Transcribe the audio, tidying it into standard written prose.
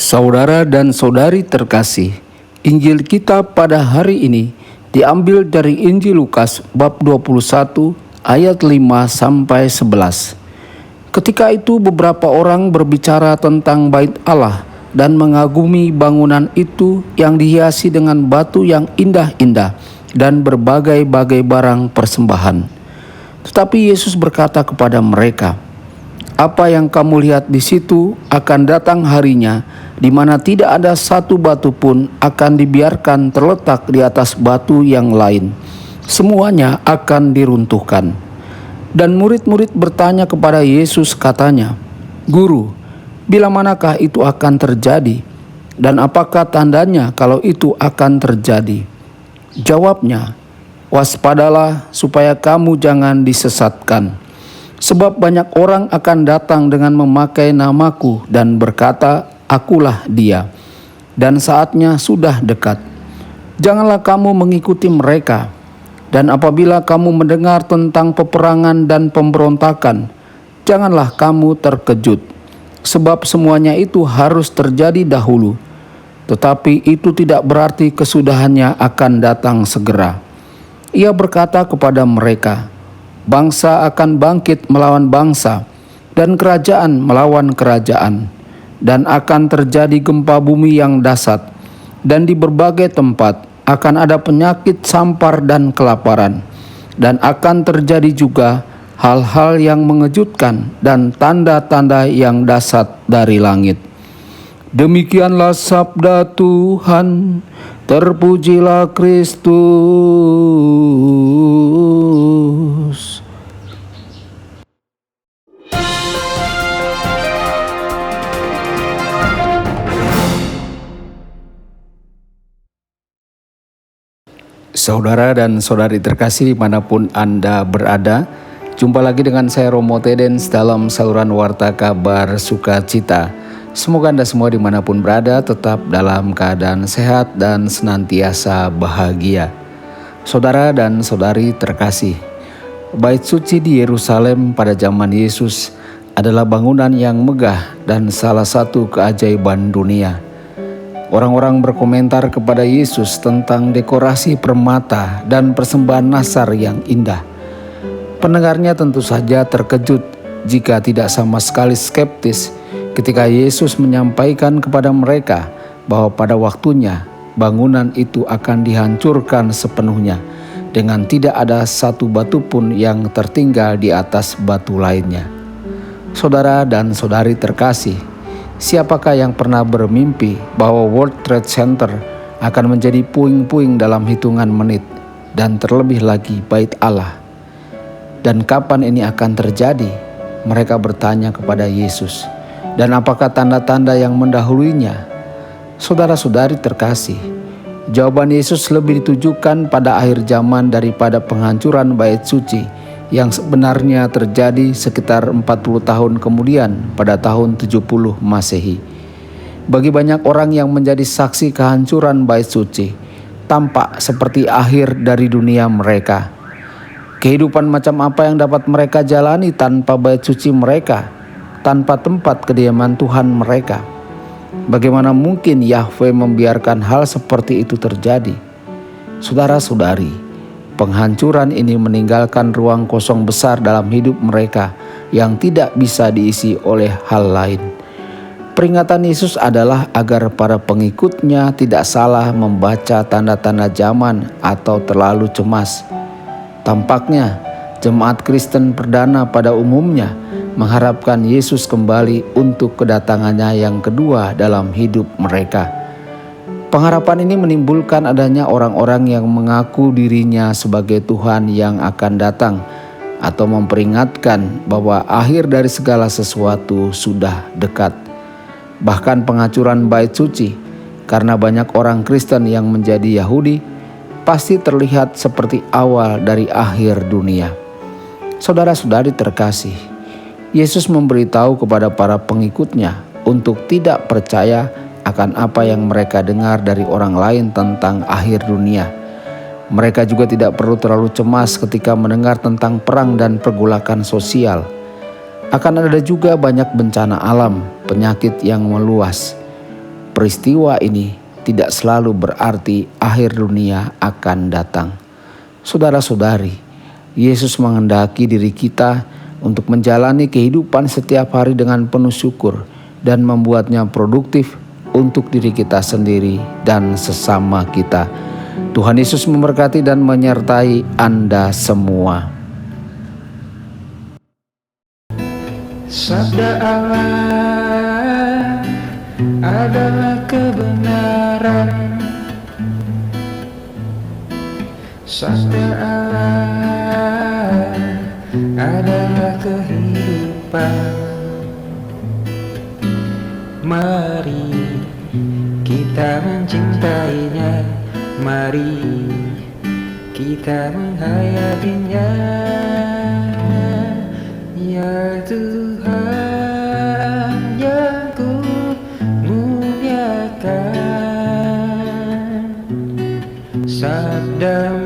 Saudara dan saudari terkasih, Injil kita pada hari ini diambil dari Injil Lukas bab 21 ayat 5 sampai 11. Ketika itu beberapa orang berbicara tentang bait Allah dan mengagumi bangunan itu yang dihiasi dengan batu yang indah-indah dan berbagai-bagai barang persembahan. Tetapi Yesus berkata kepada mereka, "Apa yang kamu lihat di situ akan datang harinya di mana tidak ada satu batu pun akan dibiarkan terletak di atas batu yang lain. Semuanya akan diruntuhkan." Dan murid-murid bertanya kepada Yesus, katanya, "Guru, bila manakah itu akan terjadi? Dan apakah tandanya kalau itu akan terjadi?" Jawabnya, "Waspadalah supaya kamu jangan disesatkan. Sebab banyak orang akan datang dengan memakai namaku dan berkata, 'Akulah dia,' dan saatnya sudah dekat. Janganlah kamu mengikuti mereka. Dan apabila kamu mendengar tentang peperangan dan pemberontakan, janganlah kamu terkejut, sebab semuanya itu harus terjadi dahulu. Tetapi itu tidak berarti kesudahannya akan datang segera." Ia berkata kepada mereka, "Bangsa akan bangkit melawan bangsa, dan kerajaan melawan kerajaan, dan akan terjadi gempa bumi yang dahsyat, dan di berbagai tempat akan ada penyakit sampar dan kelaparan, dan akan terjadi juga hal-hal yang mengejutkan dan tanda-tanda yang dahsyat dari langit." Demikianlah sabda Tuhan. Terpujilah Kristus. Saudara dan saudari terkasih dimanapun Anda berada, jumpa lagi dengan saya Romo Tedens dalam saluran Warta Kabar Sukacita. Semoga Anda semua dimanapun berada tetap dalam keadaan sehat dan senantiasa bahagia. Saudara dan saudari terkasih, Bait Suci di Yerusalem pada zaman Yesus adalah bangunan yang megah dan salah satu keajaiban dunia. Orang-orang berkomentar kepada Yesus tentang dekorasi permata dan persembahan nasar yang indah. Pendengarnya tentu saja terkejut jika tidak sama sekali skeptis ketika Yesus menyampaikan kepada mereka bahwa pada waktunya bangunan itu akan dihancurkan sepenuhnya dengan tidak ada satu batu pun yang tertinggal di atas batu lainnya. Saudara dan saudari terkasih, siapakah yang pernah bermimpi bahwa World Trade Center akan menjadi puing-puing dalam hitungan menit, dan terlebih lagi bait Allah? Dan kapan ini akan terjadi? Mereka bertanya kepada Yesus. Dan apakah tanda-tanda yang mendahuluinya? Saudara-saudari terkasih, jawaban Yesus lebih ditujukan pada akhir zaman daripada penghancuran bait suci yang sebenarnya terjadi sekitar 40 tahun kemudian pada tahun 70 Masehi. Bagi banyak orang yang menjadi saksi kehancuran bait suci, tampak seperti akhir dari dunia mereka. Kehidupan macam apa yang dapat mereka jalani tanpa bait suci mereka, tanpa tempat kediaman Tuhan mereka? Bagaimana mungkin Yahweh membiarkan hal seperti itu terjadi? Saudara-saudari, penghancuran ini meninggalkan ruang kosong besar dalam hidup mereka yang tidak bisa diisi oleh hal lain. Peringatan Yesus adalah agar para pengikutnya tidak salah membaca tanda-tanda zaman atau terlalu cemas. Tampaknya jemaat Kristen perdana pada umumnya mengharapkan Yesus kembali untuk kedatangannya yang kedua dalam hidup mereka. Pengharapan ini menimbulkan adanya orang-orang yang mengaku dirinya sebagai Tuhan yang akan datang, atau memperingatkan bahwa akhir dari segala sesuatu sudah dekat. Bahkan penghancuran bait suci karena banyak orang Kristen yang menjadi Yahudi pasti terlihat seperti awal dari akhir dunia. Saudara-saudari terkasih, Yesus memberitahu kepada para pengikutnya untuk tidak percaya akan apa yang mereka dengar dari orang lain tentang akhir dunia. Mereka juga tidak perlu terlalu cemas ketika mendengar tentang perang dan pergolakan sosial. Akan ada juga banyak bencana alam, penyakit yang meluas. peristiwa ini tidak selalu berarti akhir dunia akan datang. Saudara-saudari, Yesus menghendaki diri kita untuk menjalani kehidupan setiap hari dengan penuh syukur dan membuatnya produktif untuk diri kita sendiri dan sesama kita. Tuhan Yesus memberkati dan menyertai Anda semua. Sabda Allah adalah kebenaran. Sabda Allah adalah kehidupan. Mari kita mencintainya, mari kita menghayatinya. Ya Tuhan yang ku muliakan, sabda